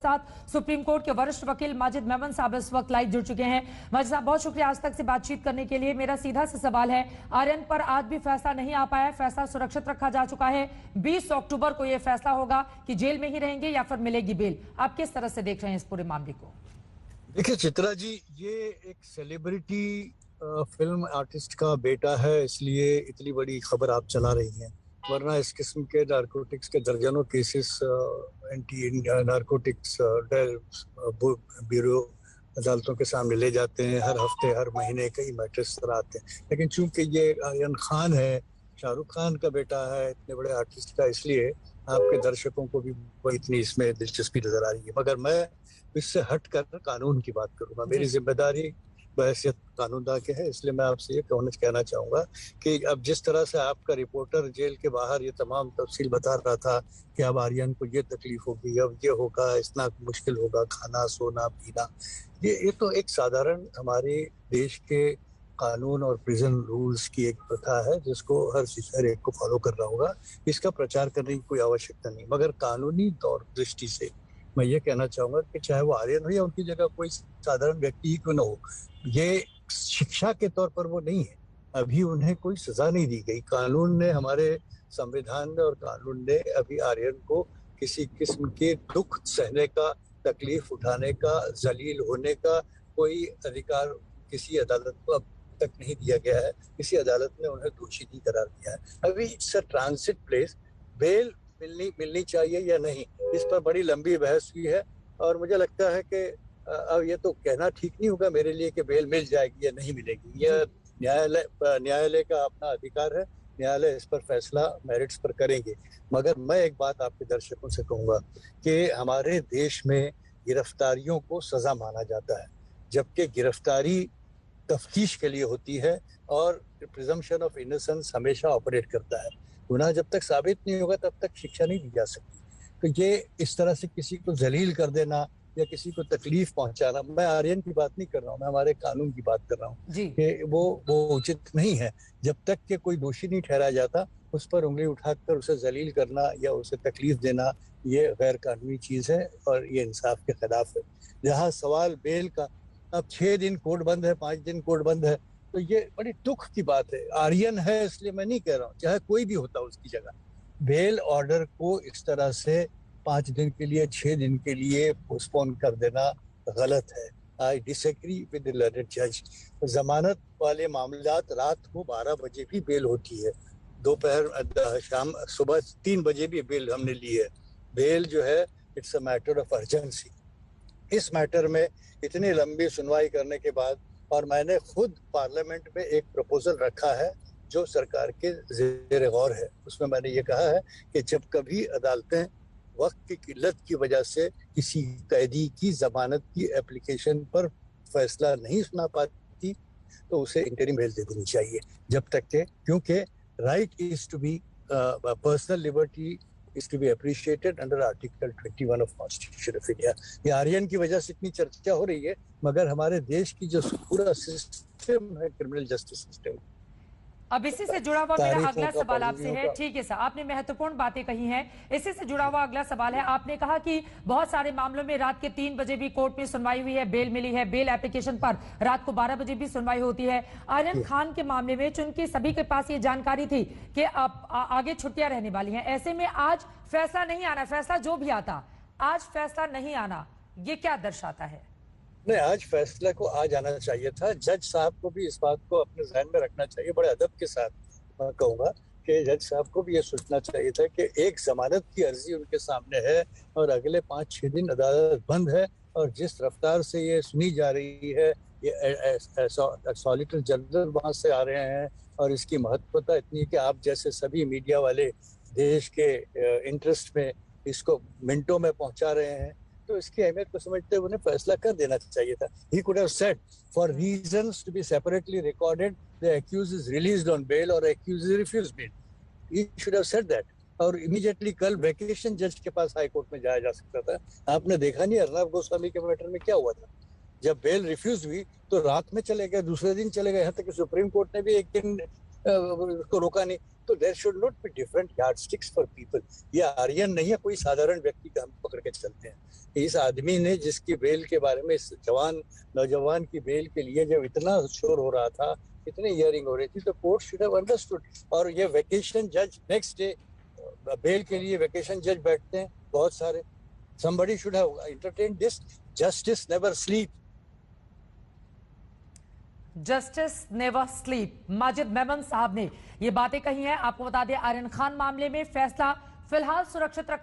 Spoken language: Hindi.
साथ सुप्रीम कोर्ट के वरिष्ठ वकील माजिद मेमन साहब इस वक्त लाइव जुड़ चुके हैं। माजिद साहब, बहुत शुक्रिया आज तक से बातचीत करने के लिए। मेरा सीधा सा सवाल है, आर्यन पर आज भी फैसला नहीं आ पाया, फैसला सुरक्षित रखा जा चुका है। 20 अक्टूबर को यह फैसला होगा कि जेल में ही रहेंगे या फिर मिलेगी बेल। आप किस तरह से देख रहे हैं इस पूरे मामले को? देखिए चित्रा जी, ये एक सेलिब्रिटी फिल्म आर्टिस्ट का बेटा है, इसलिए इतनी बड़ी खबर आप चला रही हैं, वरना इस किस्म के नारकोटिक्स के दर्जनों केसेस एंटी नारकोटिक्स ब्यूरो अदालतों के सामने ले जाते हैं। हर हफ्ते हर महीने कई मैटर्स आते हैं, लेकिन चूंकि ये आर्यन खान है, शाहरुख खान का बेटा है, इतने बड़े आर्टिस्ट का, इसलिए आपके दर्शकों को भी इतनी इसमें दिलचस्पी नजर आ रही है। मगर मैं इससे हटकर कानून की बात करूंगा। मेरी जिम्मेदारी बहैसियत कानूनदा के है, इसलिए मैं आपसे ये कहना चाहूंगा कि अब जिस तरह से आपका रिपोर्टर जेल के बाहर ये तमाम तफसील बता रहा था कि अब आर्यन को ये तकलीफ होगी, अब ये होगा, इतना मुश्किल होगा, खाना सोना पीना, ये तो एक साधारण हमारे देश के कानून और प्रिजन रूल्स की एक प्रथा है जिसको हर एक को फॉलो करना होगा। इसका प्रचार करने की कोई आवश्यकता नहीं। मगर कानूनी तौर दृष्टि से मैं ये कहना चाहूंगा कि चाहे वो आर्यन हो या उनकी जगह कोई साधारण व्यक्ति ही क्यों न हो, ये शिक्षा के तौर पर वो नहीं है। अभी उन्हें कोई सजा नहीं दी गई। कानून ने, हमारे संविधान ने और कानून ने अभी आर्यन को किसी किस्म के दुख सहने का, तकलीफ उठाने का, जलील होने का कोई अधिकार किसी अदालत को अब तक नहीं दिया गया है। किसी अदालत ने उन्हें दोषी नहीं करार दिया है। अभी it's a transit place. Bail मिलनी चाहिए या नहीं, इस पर बड़ी लंबी बहस हुई है और मुझे लगता है कि अब ये तो कहना ठीक नहीं होगा मेरे लिए कि बेल मिल जाएगी या नहीं मिलेगी। यह न्यायालय का अपना अधिकार है, न्यायालय इस पर फैसला मेरिट्स पर करेंगे। मगर मैं एक बात आपके दर्शकों से कहूंगा कि हमारे देश में गिरफ्तारियों को सजा माना जाता है, जबकि गिरफ्तारी तफ्तीश के लिए होती है और प्रिजम्पशन ऑफ इनोसेंस हमेशा ऑपरेट करता है। गुनाह जब तक साबित नहीं होगा तब तक शिक्षा नहीं दी जा सकती। तो ये इस तरह से किसी को जलील कर देना या किसी को तकलीफ पहुंचाना, मैं आर्यन की बात नहीं कर रहा हूँ, मैं हमारे कानून की बात कर रहा हूँ कि वो उचित नहीं है। जब तक कि कोई दोषी नहीं ठहराया जाता, उस पर उंगली उठाकर उसे जलील करना या उसे तकलीफ देना, ये गैर कानूनी चीज है और ये इंसाफ के खिलाफ है। जहाँ सवाल बेल का, अब 6 दिन कोर्ट बंद है, 5 दिन कोर्ट बंद है, तो ये बड़ी दुख की बात है। आर्यन है इसलिए मैं नहीं कह रहा हूँ, चाहे कोई भी होता उसकी जगह, बेल ऑर्डर को इस तरह से 5 दिन के लिए, 6 दिन के लिए पोस्टपोन कर देना गलत है। I disagree with the learned जज। जमानत वाले मामलात रात को 12 बजे भी बेल होती है, दोपहर शाम सुबह 3 बजे भी बेल हमने ली है। बेल जो है it's a matter of urgency. इस मैटर में इतनी लंबी सुनवाई करने के बाद, और मैंने खुद पार्लियामेंट में एक प्रपोजल रखा है जो सरकार के ज़ेरे गौर है, उसमें मैंने ये कहा है कि जब कभी अदालतें वक्त की किल्लत की वजह से किसी कैदी की जमानत की एप्लीकेशन पर फैसला नहीं सुना पाती तो उसे इंटरिम बेल दे देनी चाहिए जब तक के, क्योंकि right is to be personal liberty is to be appreciated under Article 21 of Constitution of India। ये आर्यन की वजह से इतनी चर्चा हो रही है, मगर हमारे देश की जो पूरा सिस्टम है, क्रिमिनल जस्टिस सिस्टम, अब इसी से जुड़ा हुआ मेरा अगला सवाल आपसे है। ठीक है सर, आपने महत्वपूर्ण बातें कही हैं। इसी से जुड़ा हुआ अगला सवाल है, आपने कहा कि बहुत सारे मामलों में रात के 3 बजे भी कोर्ट में सुनवाई हुई है, बेल मिली है, बेल एप्लीकेशन पर रात को 12 बजे भी सुनवाई होती है। आर्यन खान के मामले में चूंकि सभी के पास ये जानकारी थी कि अब आगे छुट्टियां रहने वाली हैं, ऐसे में आज फैसला नहीं आना, फैसला जो भी आता, आज फैसला नहीं आना, ये क्या दर्शाता है? नहीं, आज फैसला को आज आना चाहिए था। जज साहब को भी इस बात को अपने ज़हन में रखना चाहिए। बड़े अदब के साथ मैं कहूँगा कि जज साहब को भी ये सोचना चाहिए था कि एक जमानत की अर्जी उनके सामने है और अगले 5-6 दिन अदालत बंद है, और जिस रफ्तार से ये सुनी जा रही है, ये सॉलिसिटर जनरल वहाँ से आ रहे हैं और इसकी महत्वता इतनी है कि आप जैसे सभी मीडिया वाले देश के इंटरेस्ट में इसको मिनटों में पहुँचा रहे हैं, तो इसकी अहमियत को समझते हुए उन्हें फैसला कर देना चाहिए था। He could have said, for reasons to be separately recorded, the accused is released on bail or accused is refused bail. He should have said that. और इमीडिएटली कल वैकेशन जज के पास हाई कोर्ट में जाया जा सकता था। आपने देखा नहीं अर्नब गोस्वामी के मैटर में क्या हुआ था? जब बेल रिफ्यूज हुई तो रात में चले गए, दूसरे दिन चले गए, यहाँ तक कि सुप्रीम कोर्ट ने भी एक दिन उसको रोका नहीं। तो there should not be different yardsticks for people. ये आर्यन नहीं है, कोई साधारण व्यक्ति का हम पकड़ के चलते हैं। इस आदमी ने जिसकी बेल के बारे में, इस नौजवान की बेल के लिए जब इतना शोर हो रहा था, इतनी हियरिंग हो रही थी, तो कोर्ट शुड हैव अंडरस्टूड। और ये वेकेशन जज नेक्स्ट डे बेल के लिए वेकेशन जज बैठते हैं बहुत सारे। somebody should have entertained this. Justice never sleep. Justice never sleep. Majid Memon साहब ने ये बातें कही हैं। आपको बता दें, आर्यन खान मामले में फैसला फिलहाल सुरक्षित रखा